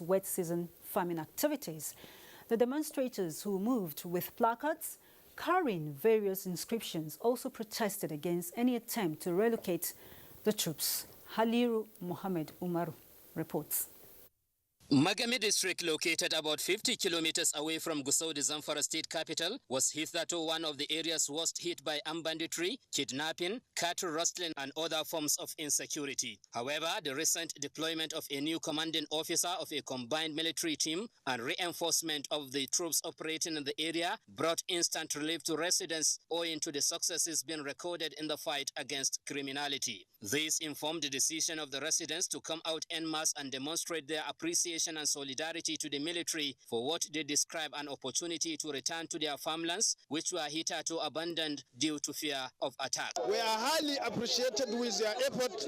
wet season farming activities. The demonstrators, who moved with placards carrying various inscriptions, also protested against any attempt to relocate the troops. Haliru Mohammed Umaru reports. Magami district, located about 50 kilometers away from Gusau, the Zamfara state capital, was hitherto one of the areas worst hit by armed banditry, kidnapping, cattle rustling, and other forms of insecurity. However, the recent deployment of a new commanding officer of a combined military team and reinforcement of the troops operating in the area brought instant relief to residents owing to the successes being recorded in the fight against criminality. This informed the decision of the residents to come out en masse and demonstrate their appreciation and solidarity to the military for what they describe an opportunity to return to their farmlands, which were hitherto abandoned due to fear of attack. We are highly appreciated with their effort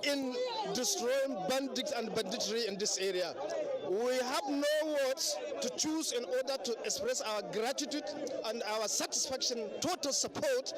in destroying bandits and banditry in this area. We have no words to choose in order to express our gratitude and our satisfaction, total support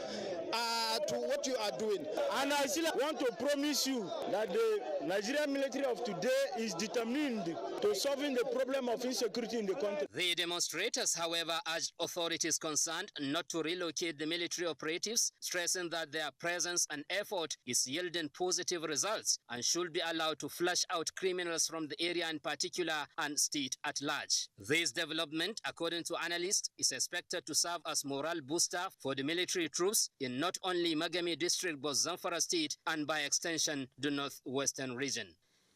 to what you are doing. And I still want to promise you that the Nigerian military of today is determined to solving the problem of insecurity in the country. The demonstrators, however, urged authorities concerned not to relocate the military operatives, stressing that their presence and effort is yielding positive results and should be allowed to flush out criminals from the area in particular and state at large. This development, according to analysts, is expected to serve as morale booster for the military troops in not only Magami district but Zamfara state and by extension the northwestern region.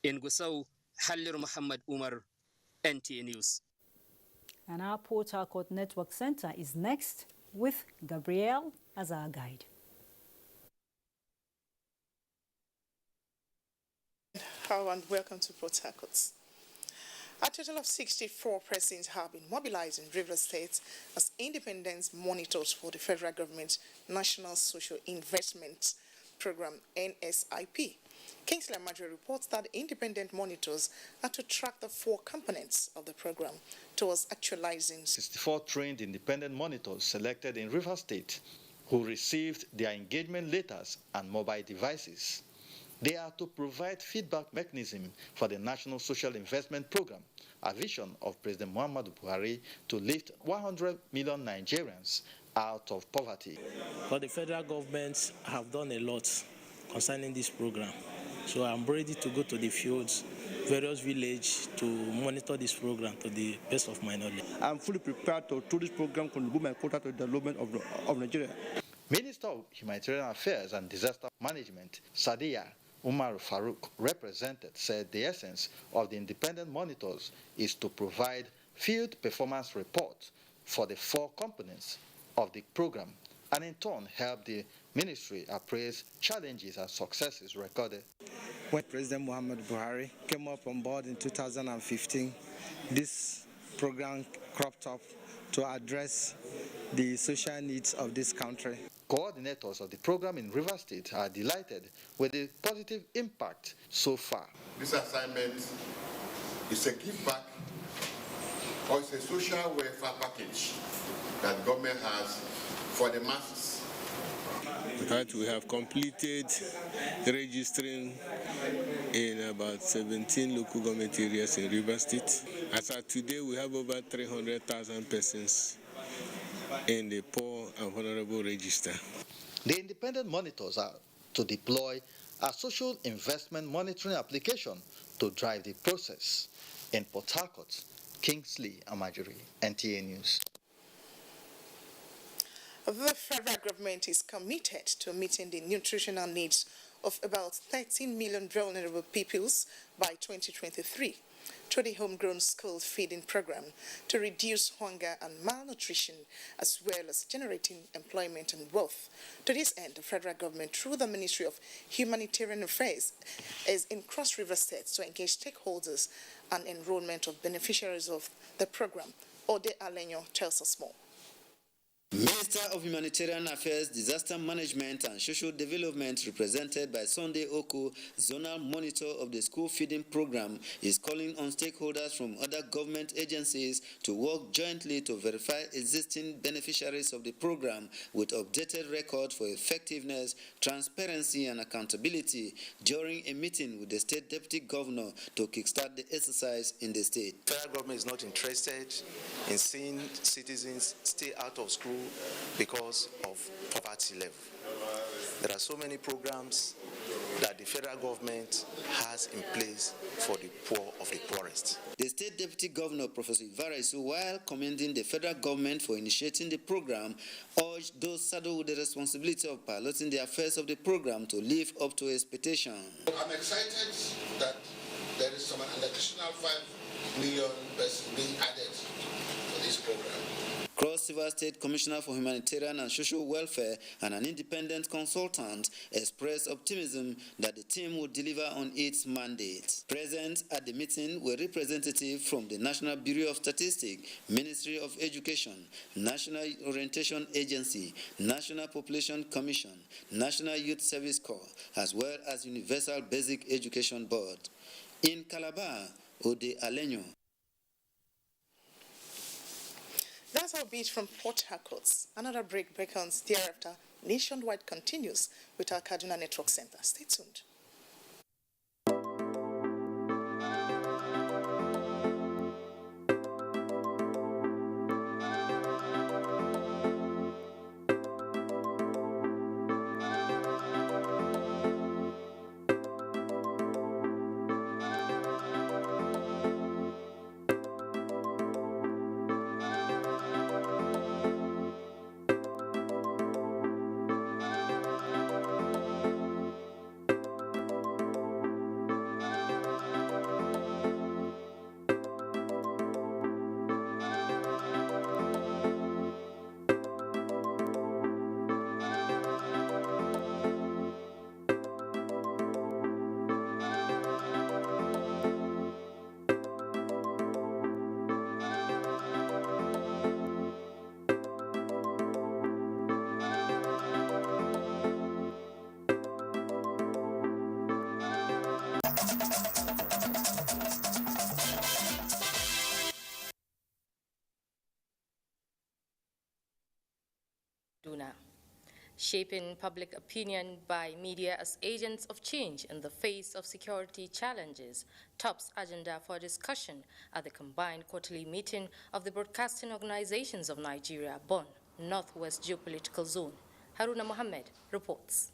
In Gusau, Haliru Muhammad Umar, NTA News. And our Port Harcourt Network Center is next with Gabrielle as our guide. Hello and welcome to Port Harcourt. A total of 64 persons have been mobilized in Rivers State as independent monitors for the federal government's National Social Investment Program, NSIP. Kingsley Amadre reports that independent monitors are to track the 4 components of the program towards actualizing. 64 trained independent monitors selected in Rivers State who received their engagement letters and mobile devices. They are to provide feedback mechanism for the National Social Investment Program, a vision of President Muhammadu Buhari to lift 100 million Nigerians out of poverty. But the federal government have done a lot concerning this program. So I'm ready to go to the fields, various villages, to monitor this program to the best of my knowledge. I'm fully prepared to do this program, contribute my quota to the development of Nigeria. Minister of Humanitarian Affairs and Disaster Management, Sadiya Umar Farouk, represented, said the essence of the independent monitors is to provide field performance reports for the 4 components of the program and in turn help the ministry appraise challenges and successes recorded. When President Muhammadu Buhari came up on board in 2015, this program cropped up to address the social needs of this country. Coordinators of the program in Rivers State are delighted with the positive impact so far. This assignment is a give back or it's a social welfare package that government has for the masses. We have completed registering in about 17 local government areas in Rivers State. As of today, we have over 300,000 persons in the poor and vulnerable register. The independent monitors are to deploy a social investment monitoring application to drive the process. In Port Harcourt, Kingsley Amadre, NTA News. The federal government is committed to meeting the nutritional needs of about 13 million vulnerable peoples by 2023 through the homegrown school feeding program to reduce hunger and malnutrition, as well as generating employment and wealth. To this end, the federal government, through the Ministry of Humanitarian Affairs, is in Cross River State to engage stakeholders and enrollment of beneficiaries of the program. Ode Alenyo tells us more. Minister of Humanitarian Affairs, Disaster Management and Social Development, represented by Sunday Oku, Zonal Monitor of the School Feeding Program, is calling on stakeholders from other government agencies to work jointly to verify existing beneficiaries of the program with updated records for effectiveness, transparency and accountability during a meeting with the State Deputy Governor to kickstart the exercise in the state. The federal government is not interested in seeing citizens stay out of school because of poverty level. There are so many programs that the federal government has in place for the poor of the poorest. The State Deputy Governor, Professor Ivaraisu, while commending the federal government for initiating the program, urged those saddled with the responsibility of piloting the affairs of the program to live up to expectation. I'm excited that there is an additional 5 million pesos being added to this program. Cross River State Commissioner for Humanitarian and Social Welfare and an independent consultant expressed optimism that the team will deliver on its mandate. Present at the meeting were representatives from the National Bureau of Statistics, Ministry of Education, National Orientation Agency, National Population Commission, National Youth Service Corps, as well as Universal Basic Education Board. In Calabar, Ode Alenyo. That's our beat from Port Harcourt. Another break beckons. Thereafter, Nationwide continues with our Kaduna Network Center. Stay tuned. Shaping public opinion by media as agents of change in the face of security challenges tops agenda for discussion at the combined quarterly meeting of the Broadcasting Organizations of Nigeria, Bonn, Northwest Geopolitical Zone. Haruna Mohammed reports.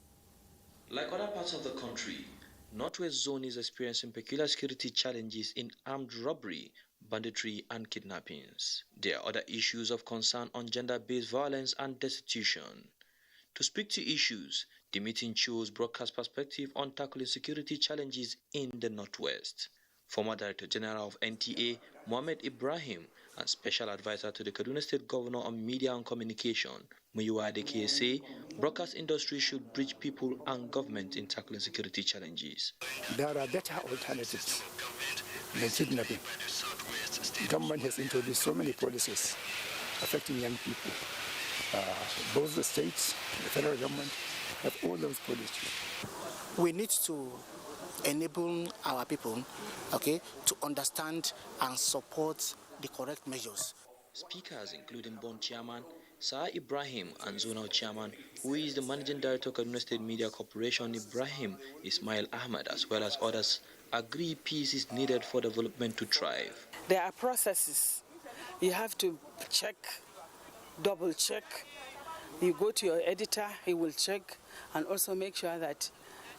Like other parts of the country, Northwest Zone is experiencing peculiar security challenges in armed robbery, banditry, and kidnappings. There are other issues of concern on gender-based violence and destitution. To speak to issues, the meeting chose broadcast perspective on tackling security challenges in the Northwest. Former Director General of NTA, Mohammed Ibrahim, and Special Advisor to the Kaduna State Governor on Media and Communication, Muyiwa Adeke, say broadcast industry should bridge people and government in tackling security challenges. There are better alternatives than kidnapping. The government has introduced so many policies affecting young people. Both the states, the federal government, have all those policies. We need to enable our people, to understand and support the correct measures. Speakers including Bonn Chairman Sir Ibrahim and Zonal Chairman, who is the Managing Director of Kaduna State Media Corporation, Ibrahim Ismail Ahmed, as well as others, agree peace is needed for development to thrive. There are processes. You have to check, double check. You go to your editor, he will check and also make sure that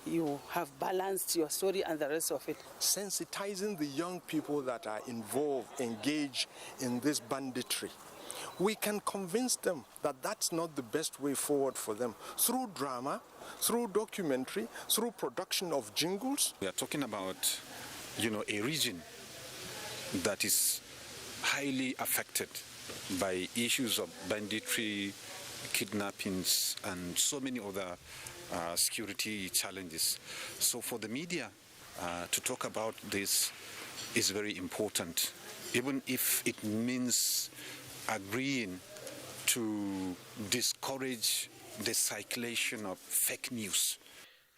you have balanced your story and the rest of it. Sensitizing the young people that are involved, engaged in this banditry. We can convince them that that's not the best way forward for them. Through drama, through documentary, through production of jingles. We are talking about, a region that is highly affected by issues of banditry, kidnappings, and so many other security challenges. So for the media to talk about this is very important, even if it means agreeing to discourage the circulation of fake news.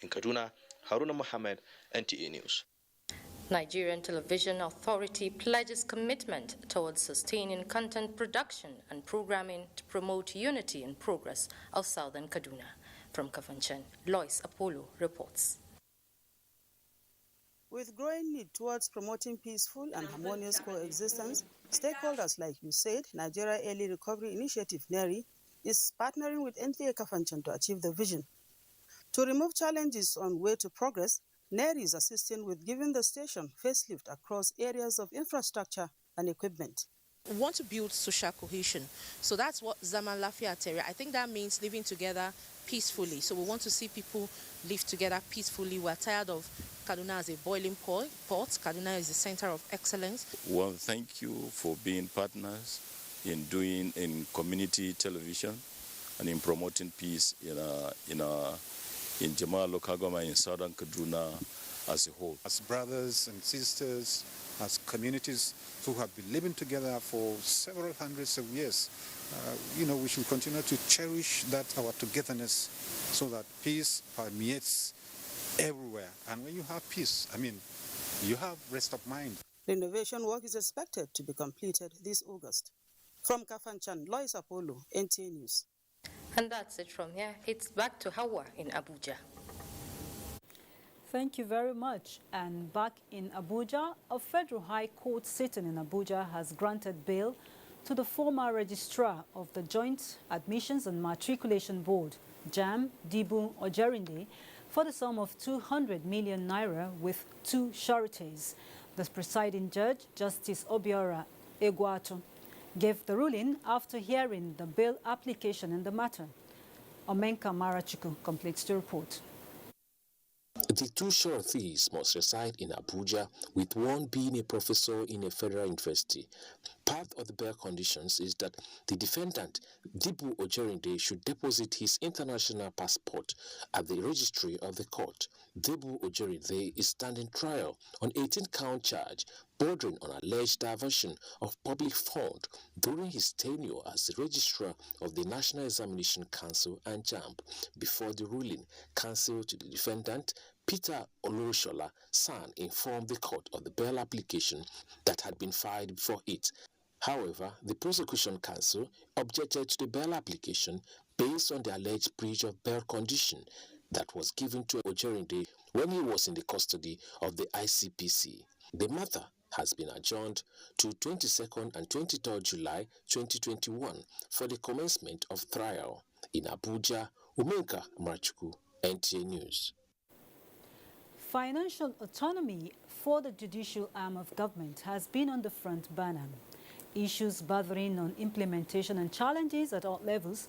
In Kaduna, Haruna Mohammed, NTA News. Nigerian Television Authority pledges commitment towards sustaining content production and programming to promote unity and progress of Southern Kaduna. From Kafanchan, Lois Apollo reports. With growing need towards promoting peaceful and harmonious coexistence, stakeholders like USAID, Nigeria Early Recovery Initiative, NERI, is partnering with NTA Kafanchan to achieve the vision. To remove challenges on way to progress, NERI is assisting with giving the station facelift across areas of infrastructure and equipment. We want to build social cohesion. So that's what Zaman Lafia Terry. I think that means living together peacefully. So we want to see people live together peacefully. We're tired of Kaduna as a boiling pot. Kaduna is the center of excellence. Well, thank you for being partners in community television and in promoting peace in Jamal local government in Southern Kaduna as a whole. As brothers and sisters, as communities who have been living together for several hundreds of years, we should continue to cherish that our togetherness so that peace permeates everywhere. And when you have peace, you have rest of mind. Renovation work is expected to be completed this August. From Kafanchan, Lois Apollo, NTA News. And that's it from here. It's back to Hawa in Abuja. Thank you very much. And back in Abuja, a federal high court sitting in Abuja has granted bail to the former registrar of the Joint Admissions and Matriculation Board, JAM, Dibu Ojerinde, for the sum of 200 million naira with 2 sureties. The presiding judge, Justice Obiora Egwato, gave the ruling after hearing the bail application in the matter. Omenka Marachuku completes the report. The 2 sureties must reside in Abuja, with one being a professor in a federal university. Part of the bail conditions is that the defendant, Dibu Ojerinde, should deposit his international passport at the registry of the court. Dibu Ojerinde is standing trial on 18-count charge bordering on alleged diversion of public fund during his tenure as the registrar of the National Examination Council and JAMB. Before the ruling, counsel to the defendant, Peter Olorushola San, informed the court of the bail application that had been filed before it. However, the prosecution counsel objected to the bail application based on the alleged breach of bail condition that was given to Ojerinde when he was in the custody of the ICPC. The matter has been adjourned to 22nd and 23rd July 2021 for the commencement of trial. In Abuja, Umenka Marchuku, NTA News. Financial autonomy for the judicial arm of government has been on the front burner. Issues bordering on implementation and challenges at all levels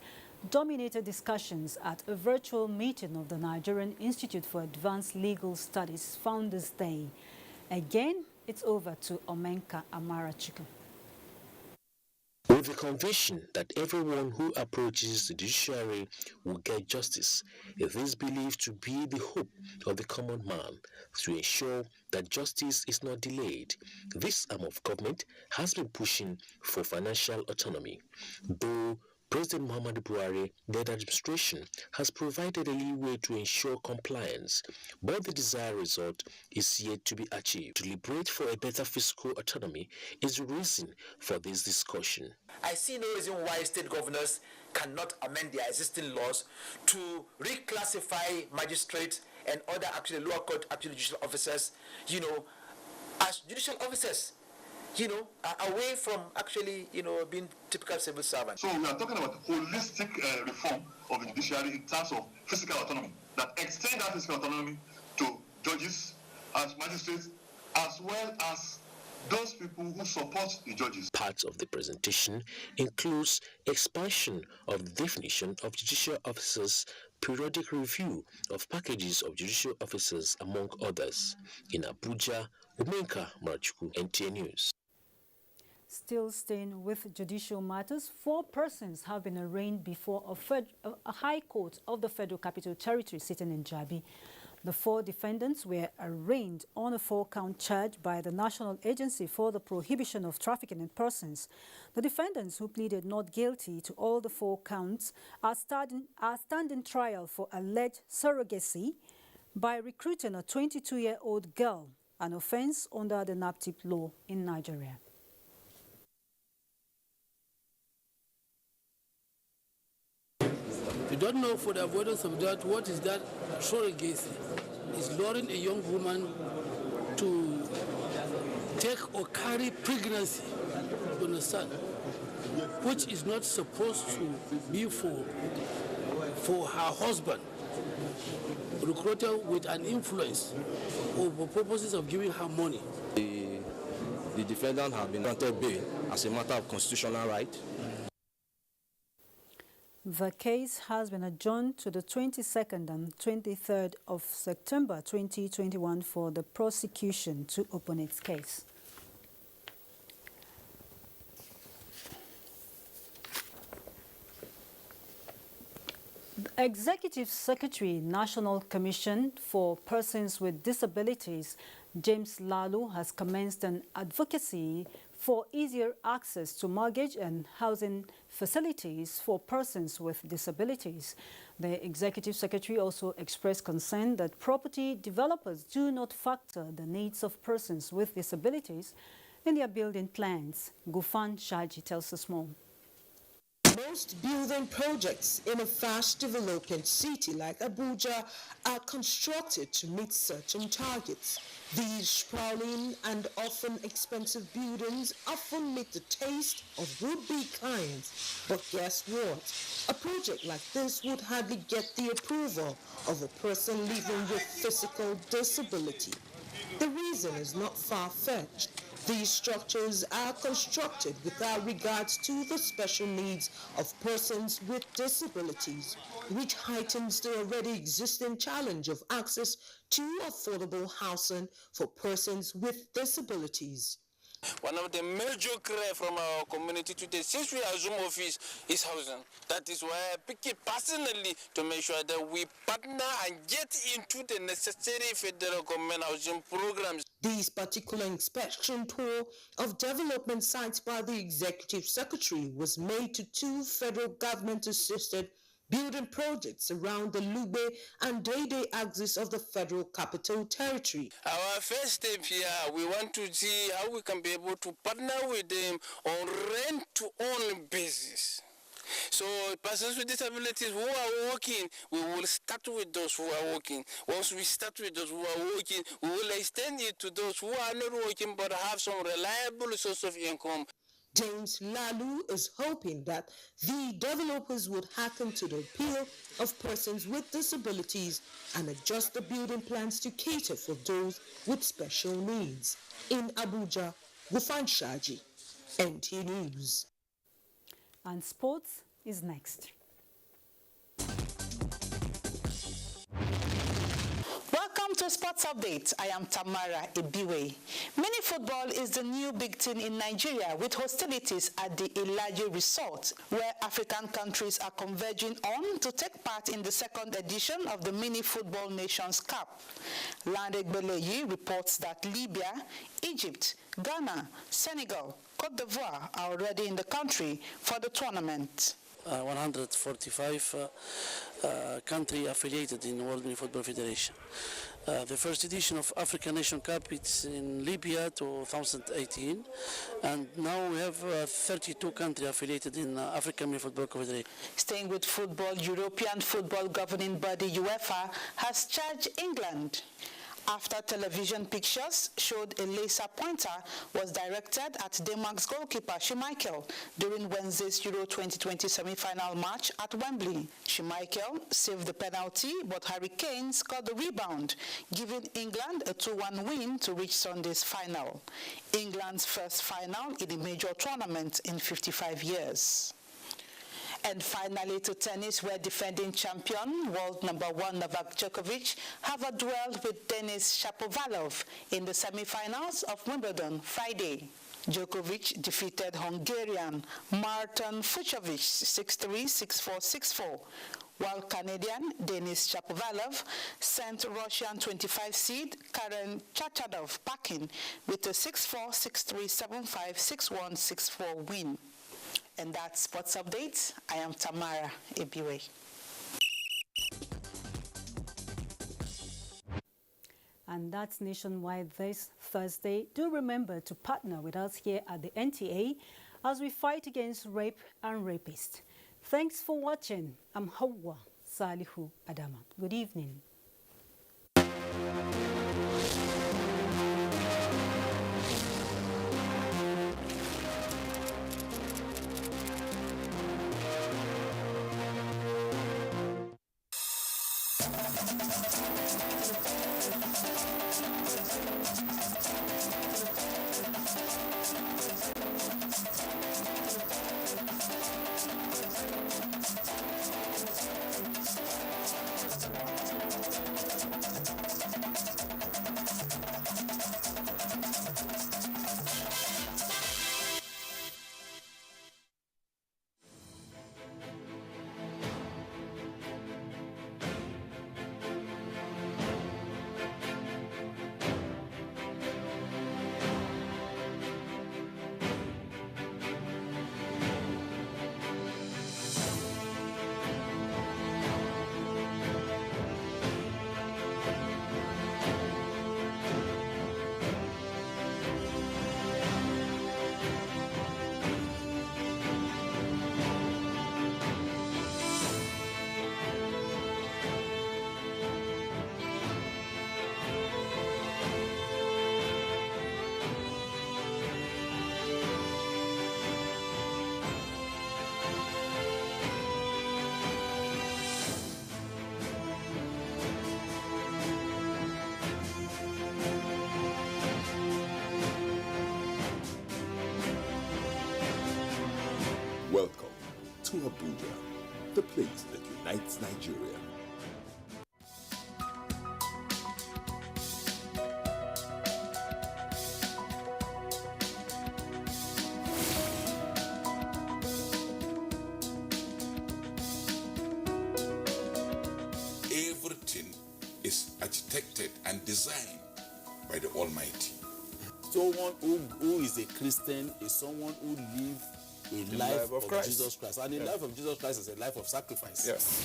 dominated discussions at a virtual meeting of the Nigerian Institute for Advanced Legal Studies Founders Day. Again, it's over to Omenka Amarachiku. With the conviction that everyone who approaches the judiciary will get justice, it is believed to be the hope of the common man to ensure that justice is not delayed. This arm of government has been pushing for financial autonomy, though President Muhammadu Buhari-led administration has provided a leeway to ensure compliance, but the desired result is yet to be achieved. To liberate for a better fiscal autonomy is the reason for this discussion. I see no reason why state governors cannot amend their existing laws to reclassify magistrates and other lower court judicial officers, as judicial officers. Away from being typical civil servants. So we are talking about holistic reform of the judiciary in terms of fiscal autonomy, that extend that fiscal autonomy to judges, as magistrates, as well as those people who support the judges. Part of the presentation includes expansion of the definition of judicial officers, periodic review of packages of judicial officers, among others. In Abuja, Umenka Marchuku, NTA News. Still staying with judicial matters, 4 persons have been arraigned before a high court of the Federal Capital Territory sitting in Jabi. The 4 defendants were arraigned on a 4-count charge by the National Agency for the Prohibition of Trafficking in Persons. The defendants, who pleaded not guilty to all the 4 counts, are standing trial for alleged surrogacy by recruiting a 22-year-old girl, an offense under the NAPTIP law in Nigeria. We don't know, for the avoidance of that, what is that surrogacy? Is luring a young woman to take or carry pregnancy, you understand, which is not supposed to be for her husband, recruited with an influence or for purposes of giving her money. The defendant has been granted bail as a matter of constitutional right. The case has been adjourned to the 22nd and 23rd of September 2021 for the prosecution to open its case. The Executive Secretary, National Commission for Persons with Disabilities, James Lalu, has commenced an advocacy for easier access to mortgage and housing facilities for persons with disabilities. The Executive Secretary also expressed concern that property developers do not factor the needs of persons with disabilities in their building plans. Gufan Shaji tells us more. Most building projects in a fast-developing city like Abuja are constructed to meet certain targets. These sprawling and often expensive buildings often meet the taste of would-be clients. But guess what? A project like this would hardly get the approval of a person living with physical disability. The reason is not far-fetched. These structures are constructed without regards to the special needs of persons with disabilities, which heightens the already existing challenge of access to affordable housing for persons with disabilities. One of the major cries from our community today, since we assume office, is housing. That is why I pick it personally to make sure that we partner and get into the necessary federal government housing programs. This particular inspection tour of development sites by the Executive Secretary was made to 2 federal government-assisted building projects around the Lube and Dede axis of the Federal Capital Territory. Our first step here, we want to see how we can be able to partner with them on rent-to-own basis. So persons with disabilities who are working, we will start with those who are working. Once we start with those who are working, we will extend it to those who are not working but have some reliable source of income. James Lalu is hoping that the developers would hearken to the appeal of persons with disabilities and adjust the building plans to cater for those with special needs. In Abuja, Gufan Shaji, NTA News. And sports is next. Welcome to Sports Update. I am Tamara Ibiwe. Mini football is the new big thing in Nigeria, with hostilities at the Ilaje Resort, where African countries are converging on to take part in the 2nd edition of the Mini Football Nations Cup. Landek Beleyi reports that Libya, Egypt, Ghana, Senegal, Cote d'Ivoire are already in the country for the tournament. 145 countries affiliated in World Mini Football Federation. The first edition of African Nation Cup is in Libya 2018, and now we have 32 countries affiliated in African Mini Football Federation. Staying with football, European football governing body UEFA has charged England after television pictures showed a laser pointer was directed at Denmark's goalkeeper Schmeichel during Wednesday's Euro 2020 semi-final match at Wembley. Schmeichel saved the penalty, but Harry Kane scored the rebound, giving England a 2-1 win to reach Sunday's final, England's first final in a major tournament in 55 years. And finally to tennis, where defending champion, world number 1 Novak Djokovic, have a duel with Denis Shapovalov in the semi-finals of Wimbledon Friday. Djokovic defeated Hungarian Marton Fucsovics 6-3, 6-4, 6-4, while Canadian Denis Shapovalov sent Russian 25 seed Karen Chachadov packing with a 6-4, 6-3, 7-5, 6-1, 6-4 win. And that's Sports Updates. I am Tamara Ebiwe. And that's nationwide this Thursday. Do remember to partner with us here at the NTA as we fight against rape and rapists. Thanks for watching. I'm Hawa Salihu Adama. Good evening. Welcome to Abuja, the place that unites Nigeria. Everything is architected and designed by the Almighty. Someone who is a Christian is someone who lives a life of Jesus Christ. And the life of Jesus Christ is a life of sacrifice. Yes.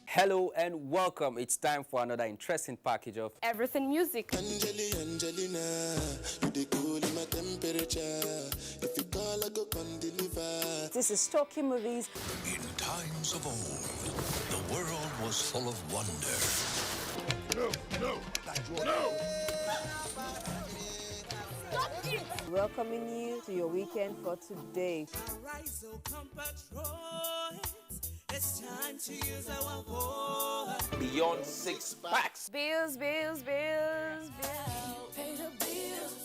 Hello and welcome. It's time for another interesting package of Everything Music. Angelina, you dey cool in my temperature. If you call, I go come deliver. This is Talking Movies. In times of old, the world was full of wonder. No! Welcoming you to your weekend for today. It's time to use our voice. Beyond Six Packs. Bills. Pay the bills.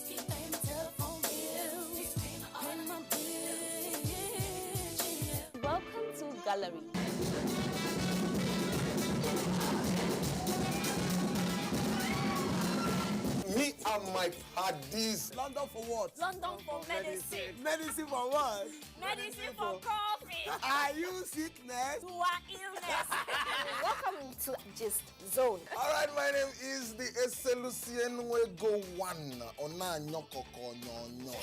Keep paying the telephone bills. Pay my bills. Welcome to Gallery. Me and my parties. London for what? London for medicine. Medicine for what? Medicine for coffee. Are you sickness? To our illness. Welcome to Gist Zone. All right, my name is the Eselucien Wego One. Ona nyokoko nyonyo.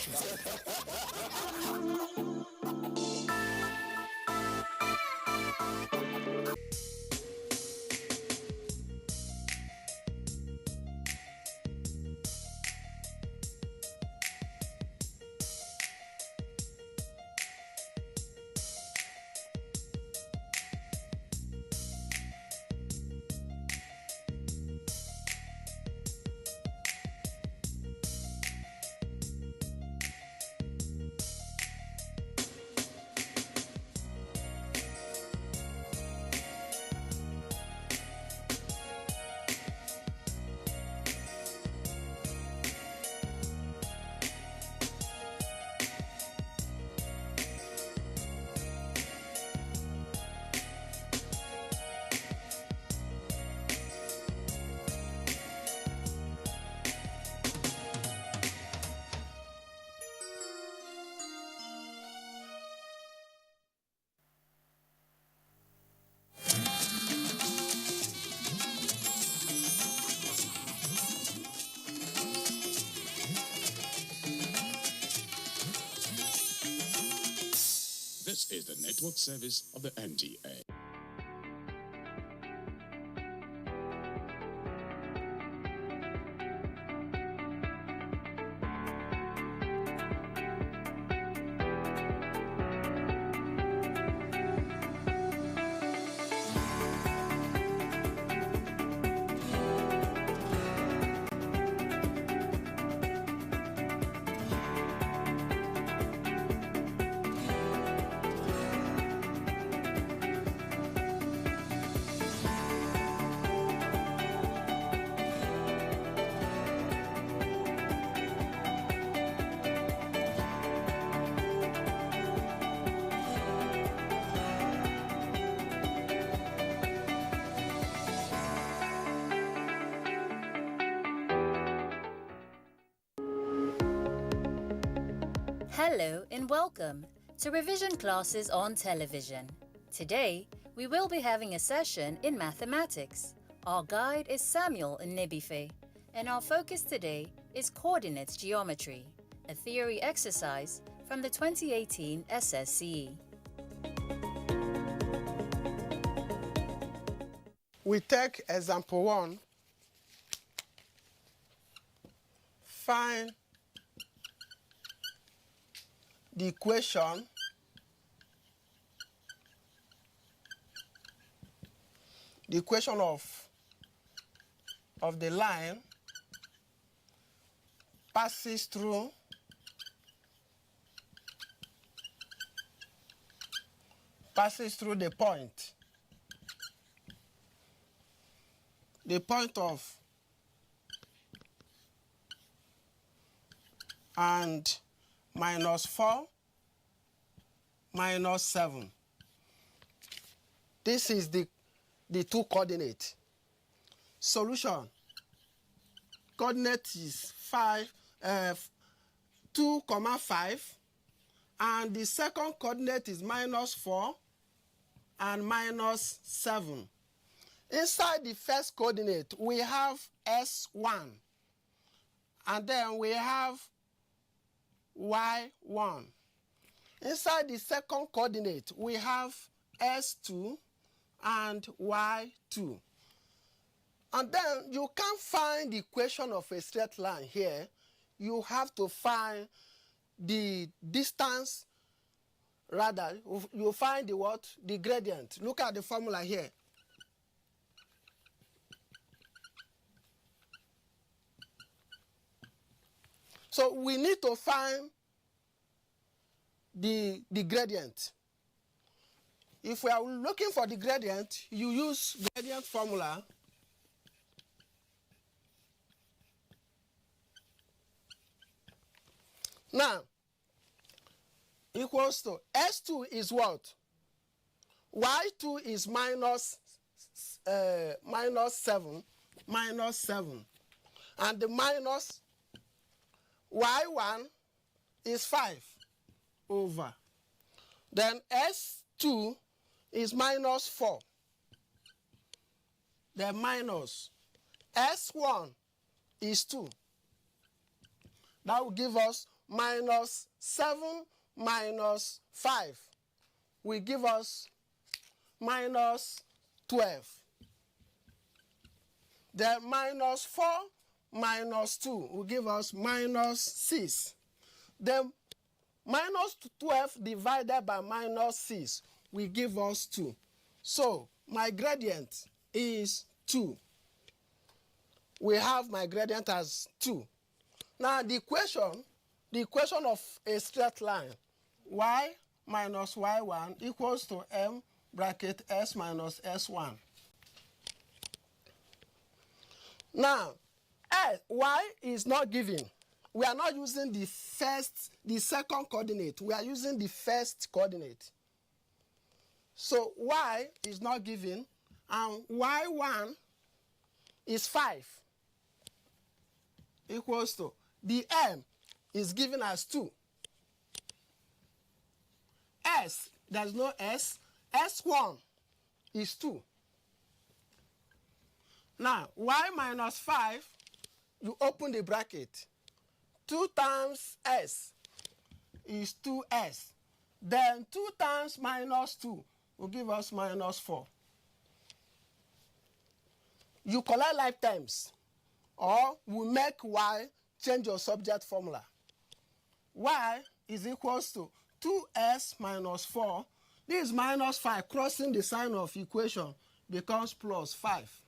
This is the network service of the NTA. Hello and welcome to revision classes on television. Today, we will be having a session in mathematics. Our guide is Samuel Nnebife, and our focus today is coordinates geometry, a theory exercise from the 2018 SSCE. We take example 1. Find the equation of the line passes through the point. The point of and -4, -7. This is the two coordinate. Solution. Coordinate is 2, 5, and the second coordinate is -4 and -7. Inside the first coordinate, we have S1, and then we have Y1. Inside the second coordinate, we have S2 and Y2. And then you can't find the equation of a straight line here. You have to find the distance, rather, you find the what? The gradient. Look at the formula here. So we need to find the gradient. If we are looking for the gradient, you use gradient formula. Now, equals to S2 is what? Y2 is -7, and the minus Y1 is 5 over. Then S2 is -4. Then minus S1 is 2. That will give us -7 minus 5 will give us -12. Then -4 minus 2 will give us -6. Then -12 divided by -6 will give us 2. So my gradient is 2. We have my gradient as 2. Now the equation of a straight line, y minus y1 equals to m bracket s minus s1. Now, y is not given. We are not using the second coordinate. We are using the first coordinate. So y is not given, and y1 is 5 equals to the m is given as 2. S, there's no s. S1 is 2. Now, y minus 5, you open the bracket. 2 times s is 2s. Then 2 times minus 2 will give us minus 4. You collect lifetimes, or we make y change your subject formula. Y is equals to 2s minus 4. This is minus 5. Crossing the sign of equation becomes plus 5.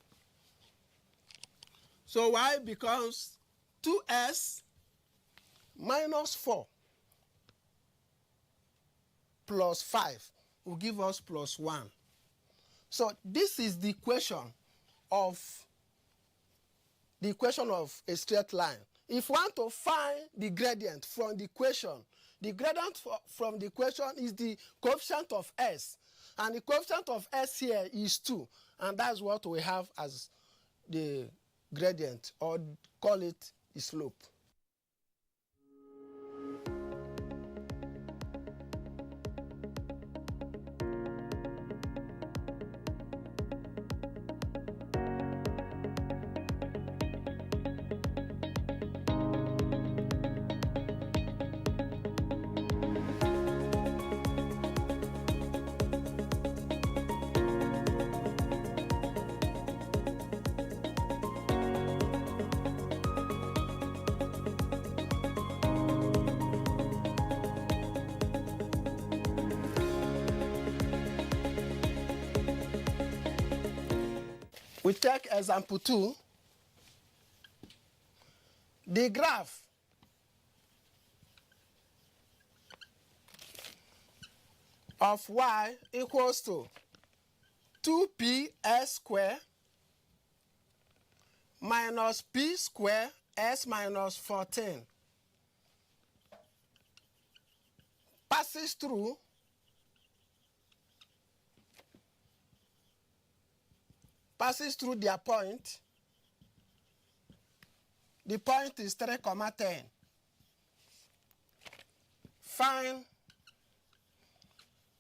So y becomes 2s minus 4 plus 5 will give us plus 1. So this is the equation of a straight line. If we want to find the gradient from the equation, the gradient from the equation is the coefficient of s. And the coefficient of s here is 2. And that's what we have as the gradient, or call it the slope. We take example 2. The graph of y equals to 2ps square minus p square s minus 14 passes through their point. The point is 3, 10. Find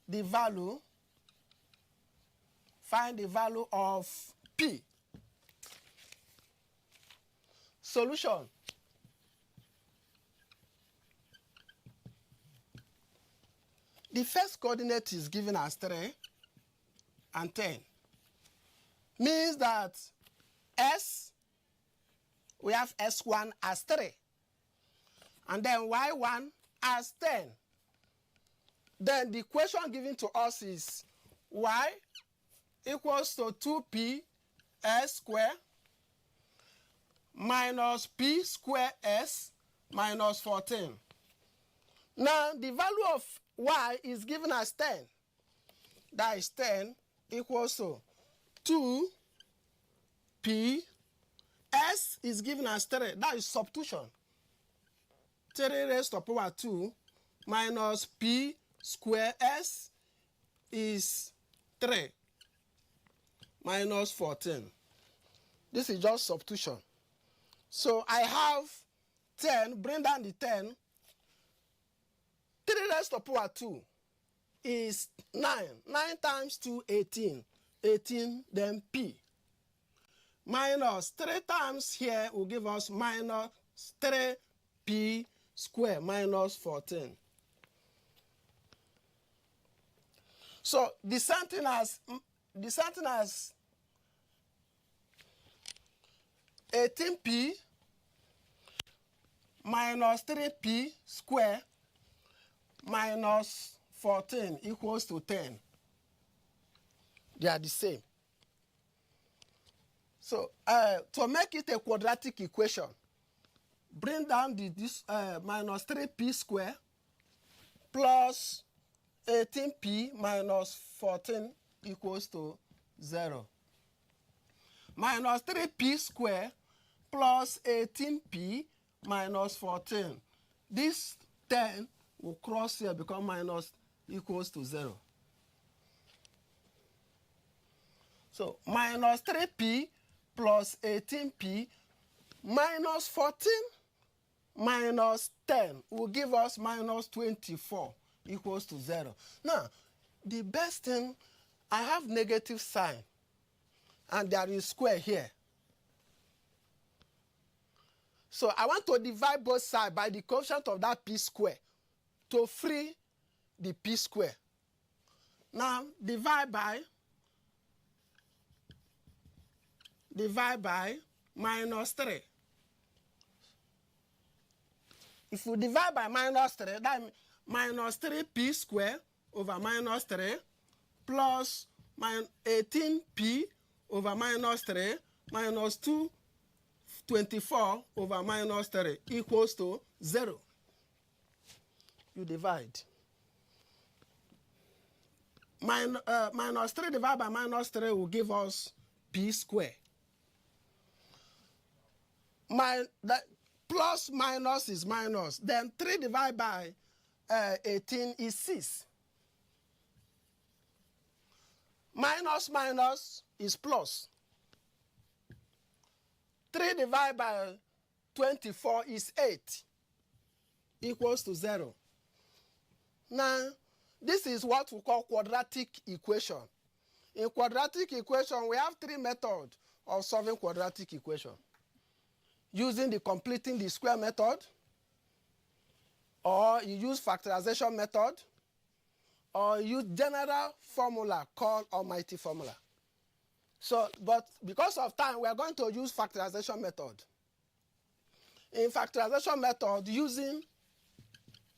the value of P. Solution. The first coordinate is given as 3 and 10. Means that S, we have S1 as 3. And then Y1 as 10. Then the equation given to us is Y equals to 2P S square minus P square S minus 14. Now the value of Y is given as 10. That is 10 equals to 2P S is given as 3. That is substitution. 3 raised to power 2 minus P square S is 3 minus 14. This is just substitution. So I have 10, bring down the 10. 3 raised to power 2 is 9. 9 times 2, 18. 18, then P. Minus 3 times here will give us minus 3P square minus 14. So the same thing as 18P minus 3P square minus 14 equals to 10. They are the same. So to make it a quadratic equation, bring down this minus 3P square plus 18P minus 14 equals to 0. Minus 3P square plus 18P minus 14. This 10 will cross here, become minus equals to 0. So minus 3P plus 18P minus 14 minus 10 will give us minus 24 equals to 0. Now, the best thing, I have negative sign and there is square here. So I want to divide both sides by the coefficient of that P square to free the p square. Now divide by minus 3. If you divide by minus 3, that means minus 3p square over minus 3 plus 18p over minus 3 minus 224 over minus 3 equals to 0. You divide. Minus 3 divided by minus 3 will give us p square. Plus minus is minus. Then 3 divided by 18 is 6. Minus minus is plus. 3 divided by 24 is 8. Equals to 0. Now, this is what we call quadratic equation. In quadratic equation, we have 3 methods of solving quadratic equation. Using the completing the square method, or you use factorization method, or use general formula called almighty formula. So, but because of time, we are going to use factorization method. In factorization method, using